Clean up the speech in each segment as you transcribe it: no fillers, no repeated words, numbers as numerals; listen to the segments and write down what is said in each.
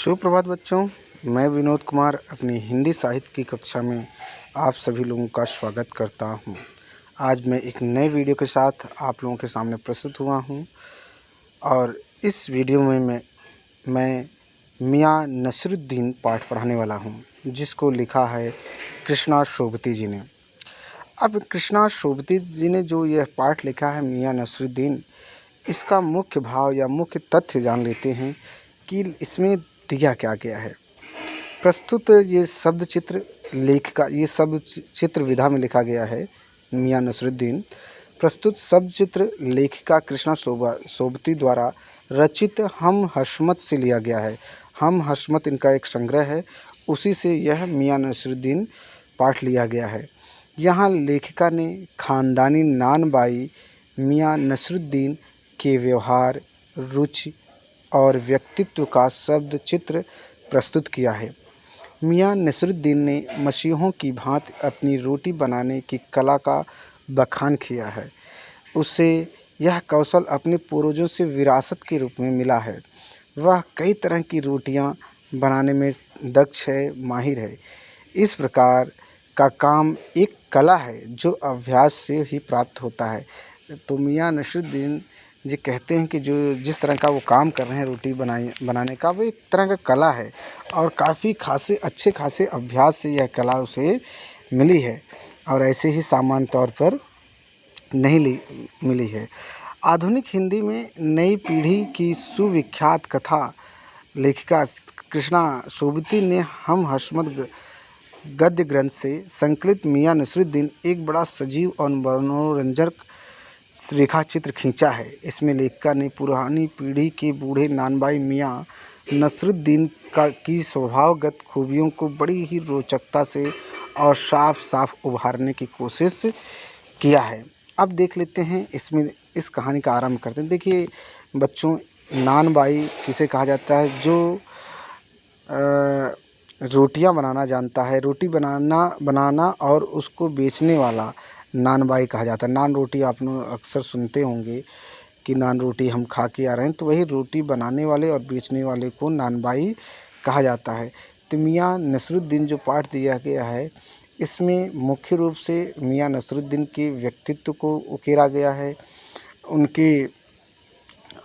सुप्रभात बच्चों, मैं विनोद कुमार अपनी हिंदी साहित्य की कक्षा में आप सभी लोगों का स्वागत करता हूं। आज मैं एक नए वीडियो के साथ आप लोगों के सामने प्रस्तुत हुआ हूं और इस वीडियो में मैं मियाँ नसरुद्दीन पाठ पढ़ाने वाला हूं, जिसको लिखा है कृष्णा शोभती जी ने। अब कृष्णा शोभती जी ने जो यह पाठ लिखा है मियाँ नसरुद्दीन, इसका मुख्य भाव या मुख्य तथ्य जान लेते हैं कि इसमें दिया क्या गया है। प्रस्तुत ये शब्द चित्र लेखिका, ये शब्द चित्र विधा में लिखा गया है मियाँ नसरुद्दीन। प्रस्तुत शब्द चित्र लेखिका कृष्णा शोभती द्वारा रचित हम हशमत से लिया गया है। हम हशमत इनका एक संग्रह है, उसी से यह मियाँ नसरुद्दीन पाठ लिया गया है। यहाँ लेखिका ने ख़ानदानी नानबाई मियाँ नसरुद्दीन के व्यवहार, रुचि और व्यक्तित्व का शब्द चित्र प्रस्तुत किया है। मियाँ नसरुद्दीन ने मसीहों की भांति अपनी रोटी बनाने की कला का बखान किया है। उसे यह कौशल अपने पूर्वजों से विरासत के रूप में मिला है। वह कई तरह की रोटियां बनाने में दक्ष है, माहिर है। इस प्रकार का काम एक कला है जो अभ्यास से ही प्राप्त होता है। तो मियाँ नसरुद्दीन जी कहते हैं कि जो जिस तरह का वो काम कर रहे हैं रोटी बनाने का, वो एक तरह का कला है और काफ़ी अच्छे खासे अभ्यास से यह कला उसे मिली है और ऐसे ही सामान्य तौर पर नहीं मिली है। आधुनिक हिंदी में नई पीढ़ी की सुविख्यात कथा लेखिका कृष्णा शोभती ने हम हशमत गद्य ग्रंथ से संकलित मियाँ नसरुद्दीन एक बड़ा सजीव और मनोरंजक रेखा चित्र खींचा है। इसमें लेखिका ने पुरानी पीढ़ी के बूढ़े नानबाई मियाँ नसरुद्दीन की स्वभावगत खूबियों को बड़ी ही रोचकता से और साफ उभारने की कोशिश किया है। अब देख लेते हैं इसमें इस कहानी का आरंभ करते हैं। देखिए बच्चों, नानबाई किसे कहा जाता है? जो रोटियां बनाना जानता है, रोटी बनाना और उसको बेचने वाला नानबाई कहा जाता है। नान रोटी आप अक्सर सुनते होंगे कि नान रोटी हम खा के आ रहे हैं, तो वही रोटी बनाने वाले और बेचने वाले को नानबाई कहा जाता है। तो मियाँ नसरुद्दीन जो पाठ दिया गया है, इसमें मुख्य रूप से मियाँ नसरुद्दीन के व्यक्तित्व को उकेरा गया है।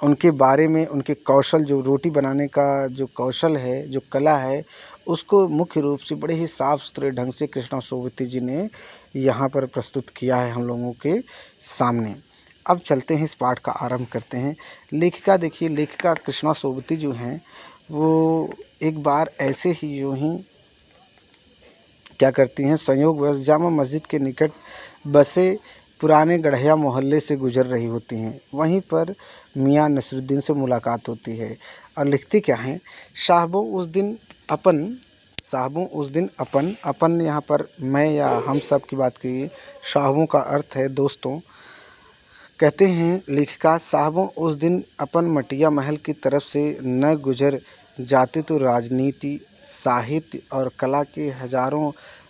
उनके बारे में, उनके कौशल, जो रोटी बनाने का जो कौशल है, जो कला है, उसको मुख्य रूप से बड़े ही साफ़ सुथरे ढंग से कृष्णा शोभती जी ने यहाँ पर प्रस्तुत किया है हम लोगों के सामने। अब चलते हैं, इस पाठ का आरंभ करते हैं। लेखिका देखिए, लेखिका कृष्णा शोभती जो हैं, वो एक बार ऐसे ही यूँ ही क्या करती हैं, संयोगवश जामा मस्जिद के निकट बसे पुराने गढ़िया मोहल्ले से गुजर रही होती हैं। वहीं पर मियाँ नसरुद्दीन से मुलाकात होती है और लिखती क्या हैं, साहबों उस दिन अपन यहाँ पर मैं या हम सब की बात की। साहबों का अर्थ है दोस्तों। कहते हैं लेखिका, साहबों उस दिन अपन मटिया महल की तरफ से न गुजर जाते तो राजनीति, साहित्य और कला के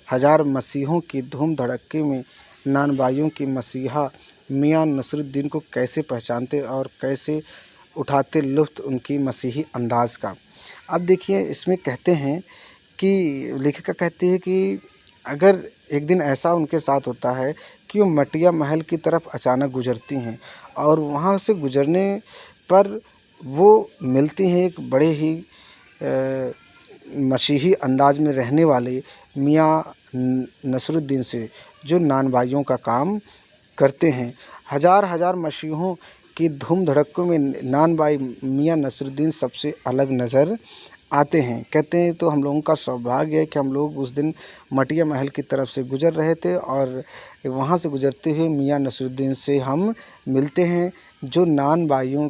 हजार मसीहों की धूम धड़क्के में नानबाइयों के मसीहा मियाँ नसरुद्दीन को कैसे पहचानते और कैसे उठाते लुत्फ़ उनकी मसीही अंदाज़ का। अब देखिए इसमें कहते हैं कि लेखिका कहती है कि अगर एक दिन ऐसा उनके साथ होता है कि वो मटिया महल की तरफ अचानक गुजरती हैं और वहाँ से गुजरने पर वो मिलती हैं एक बड़े ही मसीही अंदाज में रहने वाले मियाँ नसरुद्दीन से, जो नानबाइयों का काम करते हैं। हजार मसीहों की धूम धड़क्कों में नानबाई मियाँ नसरुद्दीन सबसे अलग नज़र आते हैं। कहते हैं तो हम लोगों का सौभाग्य है कि हम लोग उस दिन मटिया महल की तरफ से गुजर रहे थे और वहाँ से गुजरते हुए मियाँ नसरुद्दीन से हम मिलते हैं, जो नानबाइयों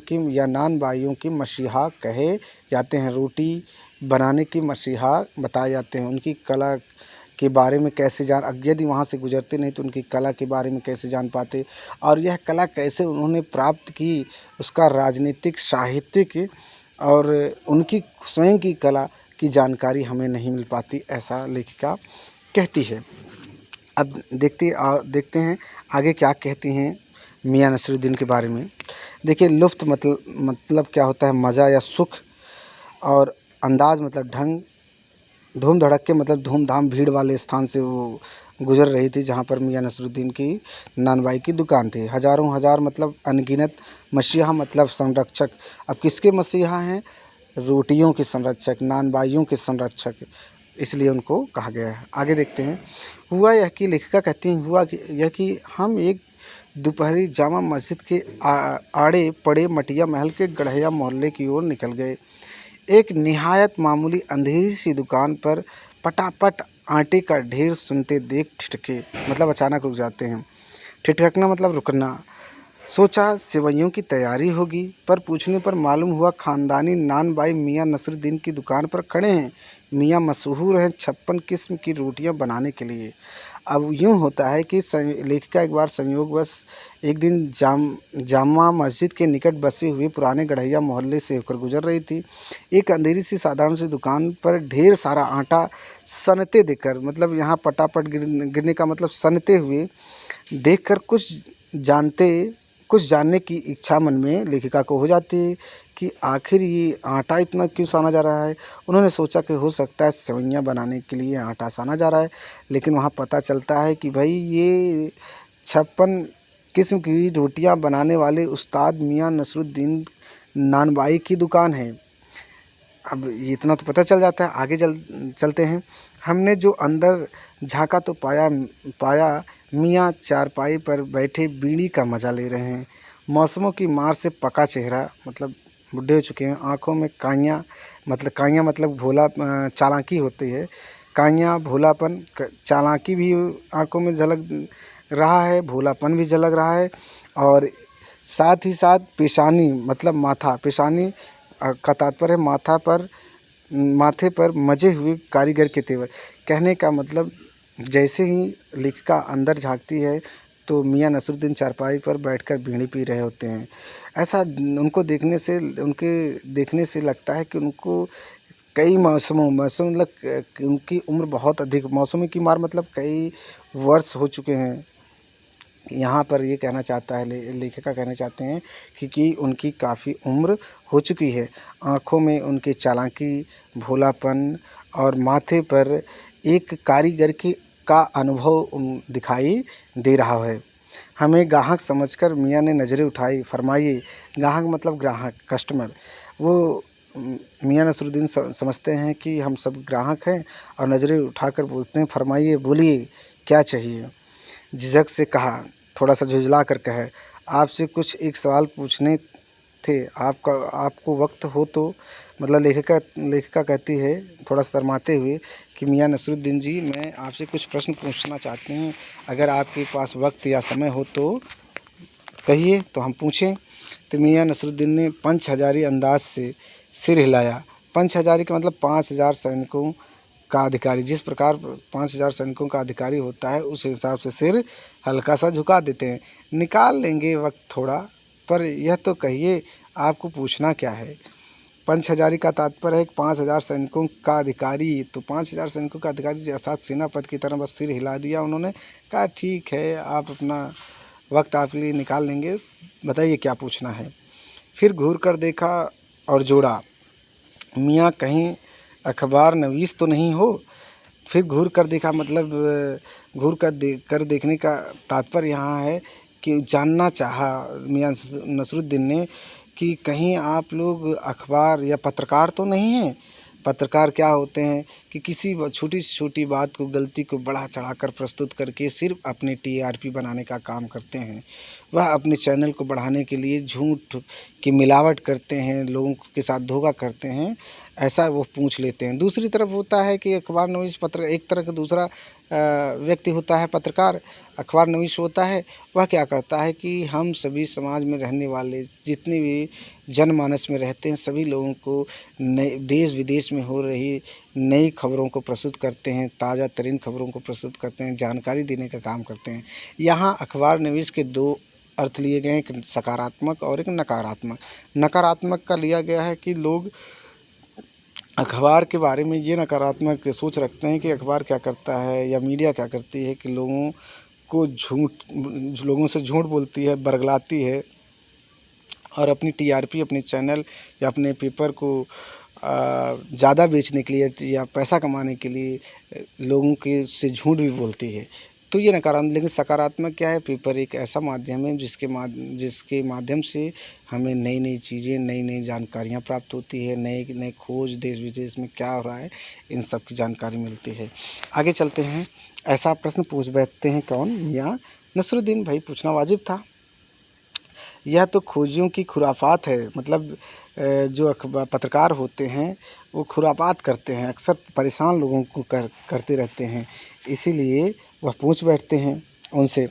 के मसीहा कहे जाते हैं। रोटी बनाने के मसीहा बताए जाते हैं। उनकी कला के बारे में कैसे यदि वहाँ से गुजरते नहीं तो उनकी कला के बारे में कैसे जान पाते, और यह कला कैसे उन्होंने प्राप्त की, उसका राजनीतिक, साहित्यिक और उनकी स्वयं की कला की जानकारी हमें नहीं मिल पाती, ऐसा लेखिका कहती है। अब देखते हैं आगे क्या कहती हैं मियाँ नसरुद्दीन के बारे में। देखिए लुत्फ़ मतलब क्या होता है? मज़ा या सुख, और अंदाज़ मतलब ढंग, धूम धड़क्के मतलब धूमधाम भीड़ वाले स्थान से वो गुजर रही थी जहाँ पर मियाँ नसरुद्दीन की नानबाई की दुकान थी। हज़ारों हज़ार मतलब अनगिनत मसीहा मतलब संरक्षक। अब किसके मसीहा हैं? रोटियों के संरक्षक, नानबाइयों के संरक्षक, इसलिए उनको कहा गया है। आगे देखते हैं। हुआ यह कि लेखिका कहती हैं, हुआ कि यह कि हम एक दोपहरी जामा मस्जिद के आड़े पड़े मटिया महल के गढ़िया मोहल्ले की ओर निकल गए। एक निहायत मामूली अंधेरी सी दुकान पर पटापट आटे का ढेर सुनते देख ठिठके, मतलब अचानक रुक जाते हैं। ठिठकना मतलब रुकना। सोचा सेवइयों की तैयारी होगी, पर पूछने पर मालूम हुआ खानदानी नानबाई मियाँ नसरुद्दीन की दुकान पर खड़े हैं। मियाँ मशहूर हैं 56 किस्म की रोटियां बनाने के लिए। अब यूँ होता है कि लेखिका एक बार संयोगवश एक दिन जामा मस्जिद के निकट बसे हुए पुराने गढ़ैया मोहल्ले से होकर गुजर रही थी। एक अंधेरी सी साधारण सी दुकान पर ढेर सारा आटा सनते देखकर, मतलब यहाँ पटापट गिरने का मतलब सनते हुए देखकर कुछ जानने की इच्छा मन में लेखिका को हो जाती है कि आखिर ये आटा इतना क्यों साना जा रहा है। उन्होंने सोचा कि हो सकता है सेवइयाँ बनाने के लिए आटा साना जा रहा है, लेकिन वहाँ पता चलता है कि भाई ये 56 किस्म की रोटियाँ बनाने वाले उस्ताद मियाँ नसरुद्दीन नानबाई की दुकान है। अब इतना तो पता चल जाता है। आगे चलते हैं। हमने जो अंदर झांका तो पाया मियाँ चारपाई पर बैठे बीड़ी का मज़ा ले रहे हैं। मौसमों की मार से पका चेहरा, मतलब बुढ़े हो चुके हैं। आँखों में काइयाँ मतलब भोला चालाकी होती है। काइयाँ भोलापन, चालाकी भी आँखों में झलक रहा है, भोलापन भी झलक रहा है। और साथ ही साथ पेशानी मतलब माथा, पेशानी का तात्पर्य माथे पर मजे हुए कारीगर के तेवर। कहने का मतलब जैसे ही लेखिका अंदर झांकती है तो मियाँ नसरुद्दीन चारपाई पर बैठकर बीड़ी पी रहे होते हैं। ऐसा उनके देखने से लगता है कि उनको कई मौसम मतलब उनकी उम्र बहुत अधिक, मौसमों की मार मतलब कई वर्ष हो चुके हैं। यहाँ पर ये कहना चाहता है लेखिका कहना चाहते हैं कि उनकी काफ़ी उम्र हो चुकी है। आँखों में उनके चालाकी, भोलापन और माथे पर एक कारीगर का अनुभव दिखाई दे रहा है। हमें ग्राहक समझकर मियाँ ने नज़रें उठाई। फरमाइए। ग्राहक मतलब ग्राहक, कस्टमर। वो मियाँ नसरुद्दीन समझते हैं कि हम सब ग्राहक हैं और नज़रें उठाकर बोलते हैं, फरमाइए, बोलिए क्या चाहिए। झिझक से कहा, थोड़ा सा झुँझला कर कहे, आपसे कुछ एक सवाल पूछने थे, आपको वक्त हो तो। मतलब लेखिका कहती है थोड़ा शर्माते हुए कि मियाँ नसरुद्दीन जी, मैं आपसे कुछ प्रश्न पूछना चाहती हूँ, अगर आपके पास वक्त या समय हो तो कहिए तो हम पूछें। तो मियाँ नसरुद्दीन ने पंच हजारी अंदाज से सिर हिलाया। पंच हजारी का मतलब 5000 सैनिकों का अधिकारी। जिस प्रकार 5000 सैनिकों का अधिकारी होता है उस हिसाब से सिर हल्का सा झुका देते हैं। निकाल लेंगे वक्त थोड़ा, पर यह तो कहिए आपको पूछना क्या है। पंच हजारी का तात्पर्य है 5000 सैनिकों का अधिकारी। तो 5000 सैनिकों का अधिकारी अर्थात सेनापति की तरह बस सिर हिला दिया उन्होंने। कहा ठीक है, आप अपना वक्त आपके लिए निकाल लेंगे, बताइए क्या पूछना है। फिर घूर कर देखा और जोड़ा, मियाँ कहीं अखबार नवीस तो नहीं हो। फिर घूर कर देखा मतलब घूर कर देखने का तात्पर्य यहाँ है कि जानना चाहा मियाँ नसरुद्दीन ने कि कहीं आप लोग अखबार या पत्रकार तो नहीं हैं। पत्रकार क्या होते हैं कि किसी छोटी से छोटी बात को, गलती को बढ़ा चढ़ाकर प्रस्तुत करके सिर्फ अपने टीआरपी बनाने का काम करते हैं। वह अपने चैनल को बढ़ाने के लिए झूठ की मिलावट करते हैं, लोगों के साथ धोखा करते हैं, ऐसा वो पूछ लेते हैं। दूसरी तरफ होता है कि अखबार नवीस एक तरह का दूसरा व्यक्ति होता है पत्रकार। अखबार नवीस होता है, वह क्या करता है कि हम सभी समाज में रहने वाले जितने भी जनमानस में रहते हैं सभी लोगों को नए देश विदेश में हो रही नई खबरों को प्रस्तुत करते हैं, ताज़ा तरीन खबरों को प्रस्तुत करते हैं, जानकारी देने का काम करते हैं। यहाँ अखबार नवीस के दो अर्थ लिए गए हैं, एक सकारात्मक और एक नकारात्मक। नकारात्मक का लिया गया है कि लोग अखबार के बारे में ये नकारात्मक सोच रखते हैं कि अखबार क्या करता है या मीडिया क्या करती है कि लोगों से झूठ बोलती है, बरगलाती है और अपनी टीआरपी, अपने चैनल या अपने पेपर को ज़्यादा बेचने के लिए या पैसा कमाने के लिए लोगों के से झूठ भी बोलती है। तो ये नकारात्मक, लेकिन सकारात्मक क्या है, पेपर एक ऐसा माध्यम है जिसके माध्यम से हमें नई नई चीज़ें, नई नई जानकारियाँ प्राप्त होती है, नए नए खोज देश विदेश में क्या हो रहा है, इन सब की जानकारी मिलती है। आगे चलते हैं। ऐसा प्रश्न पूछ बैठते हैं कौन, मियाँ नसरुद्दीन। भाई पूछना वाजिब था। यह तो खोजियों की खुराफात है। मतलब जो पत्रकार होते हैं वो खुरापात करते हैं, अक्सर परेशान लोगों को करते रहते हैं, इसीलिए वह पूछ बैठते हैं उनसे,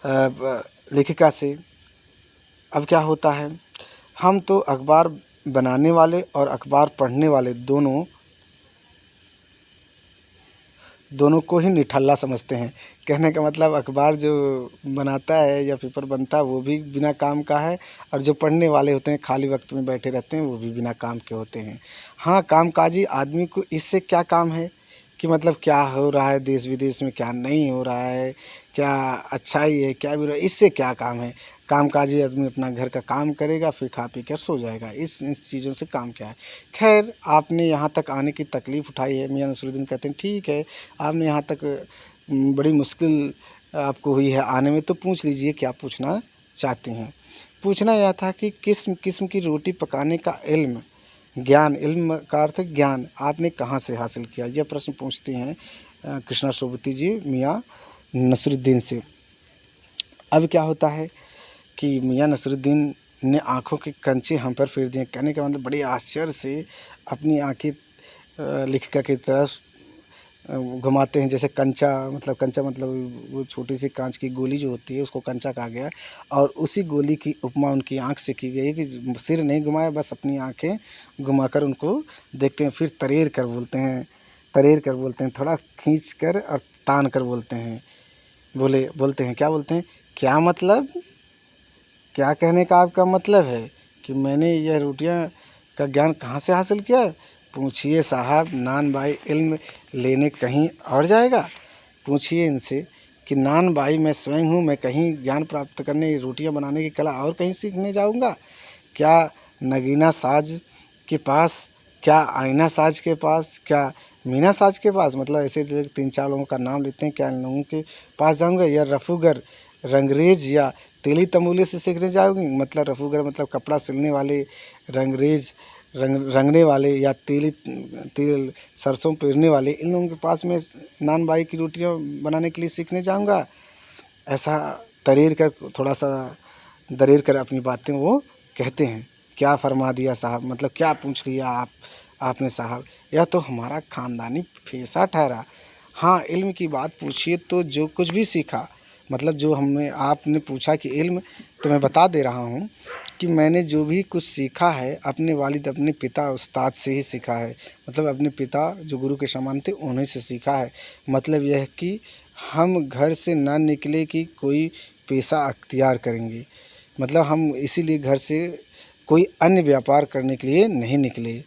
लेखिका से। अब क्या होता है, हम तो अखबार बनाने वाले और अखबार पढ़ने वाले दोनों को ही निठल्ला समझते हैं। कहने का मतलब अखबार जो बनाता है या पेपर बनता है वो भी बिना काम का है, और जो पढ़ने वाले होते हैं खाली वक्त में बैठे रहते हैं वो भी बिना काम के होते हैं। हाँ, कामकाजी आदमी को इससे क्या काम है कि मतलब क्या हो रहा है देश विदेश में, क्या नहीं हो रहा है, क्या अच्छाई है, क्या बुरा, इससे क्या काम है। कामकाजी आदमी अपना घर का काम करेगा, फिर खा पी कर सो जाएगा। इस चीज़ों से काम क्या है। खैर, आपने यहाँ तक आने की तकलीफ़ उठाई है। मियाँ नसरुद्दीन कहते हैं ठीक है, आपने यहाँ तक बड़ी मुश्किल आपको हुई है आने में, तो पूछ लीजिए क्या पूछना चाहती हैं। पूछना यह था कि किस किस्म की रोटी पकाने का इल्म, ज्ञान, इल्म का अर्थ ज्ञान, आपने कहाँ से हासिल किया। यह प्रश्न पूछते हैं कृष्णा सोबती जी मियाँ नसरुद्दीन से। अब क्या होता है कि मियाँ नसरुद्दीन ने आँखों के कंचे हम पर फेर दिए। कहने का मतलब बड़े आश्चर्य से अपनी आँखें लेखिका की तरफ घुमाते हैं। जैसे कंचा मतलब वो छोटी सी कांच की गोली जो होती है उसको कंचा कहा गया, और उसी गोली की उपमा उनकी आँख से की गई कि सिर नहीं घुमाए, बस अपनी आँखें घुमाकर उनको देखते हैं। फिर तरेर कर बोलते हैं, थोड़ा खींच कर और तान कर बोलते हैं। बोलते हैं क्या बोलते हैं, क्या मतलब, क्या कहने का आपका मतलब है कि मैंने यह रोटियां का ज्ञान कहाँ से हासिल किया। पूछिए साहब, नान बाई इल्म लेने कहीं और जाएगा। पूछिए इनसे कि नान बाई मैं स्वयं हूँ, मैं कहीं ज्ञान प्राप्त करने, रोटियां बनाने की कला और कहीं सीखने जाऊँगा क्या। नगीना साज के पास, क्या आईना साज के पास, क्या मीना साज के पास, मतलब ऐसे 3-4 लोगों का नाम लेते हैं, क्या इन लोगों के पास जाऊँगा, या रफूगर, रंगरेज या तेली तमूले से सीखने जाओगी। मतलब रफूगर मतलब कपड़ा सिलने वाले, रंगरेज रंगने वाले, या तेल सरसों पेरने वाले, इन लोगों के पास में नान बाई की रोटियां बनाने के लिए सीखने जाऊंगा। ऐसा थोड़ा सा दरेर कर अपनी बातें वो कहते हैं। क्या फरमा दिया साहब, मतलब क्या पूछ लिया आपने साहब, यह तो हमारा ख़ानदानी पेशा ठहरा। हाँ, इल्म की बात पूछिए तो जो कुछ भी सीखा, मतलब जो आपने पूछा कि इल्म, तो मैं बता दे रहा हूँ कि मैंने जो भी कुछ सीखा है अपने वालिद, अपने पिता उस्ताद से ही सीखा है। मतलब अपने पिता जो गुरु के समान थे उन्हीं से सीखा है। मतलब यह है कि हम घर से ना निकले कि कोई पेशा अख्तियार करेंगे। मतलब हम इसीलिए घर से कोई अन्य व्यापार करने के लिए नहीं निकले।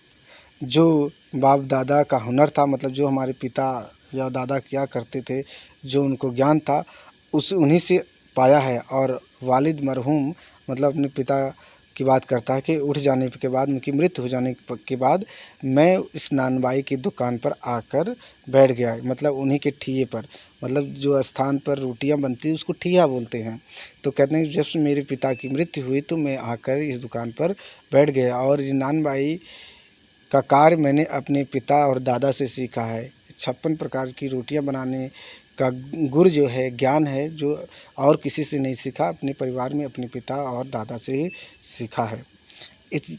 जो बाप दादा का हुनर था, मतलब जो हमारे पिता या दादा किया करते थे, जो उनको ज्ञान था, उन्हीं से पाया है। और वालिद मरहूम, मतलब अपने पिता की बात करता है कि उठ जाने के बाद, उनकी मृत्यु हो जाने के बाद, मैं इस नानबाई की दुकान पर आकर बैठ गया। मतलब उन्हीं के ठिये पर, मतलब जो स्थान पर रोटियां बनती है उसको ठिया बोलते हैं। तो कहते हैं जब मेरे पिता की मृत्यु हुई तो मैं आकर इस दुकान पर बैठ गया, और ये नानबाई का कार्य मैंने अपने पिता और दादा से सीखा है। 56 प्रकार की रोटियां बनाने का गुर जो है, ज्ञान है, जो और किसी से नहीं सीखा, अपने परिवार में अपने पिता और दादा से ही सीखा है।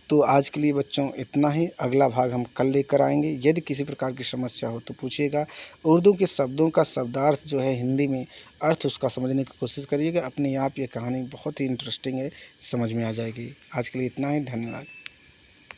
तो आज के लिए बच्चों इतना ही। अगला भाग हम कल लेकर आएंगे। यदि किसी प्रकार की समस्या हो तो पूछिएगा। उर्दू के शब्दों का शब्दार्थ जो है हिंदी में अर्थ उसका समझने की कोशिश करिएगा। अपने आप ये कहानी बहुत ही इंटरेस्टिंग है, समझ में आ जाएगी। आज के लिए इतना ही, धन्यवाद।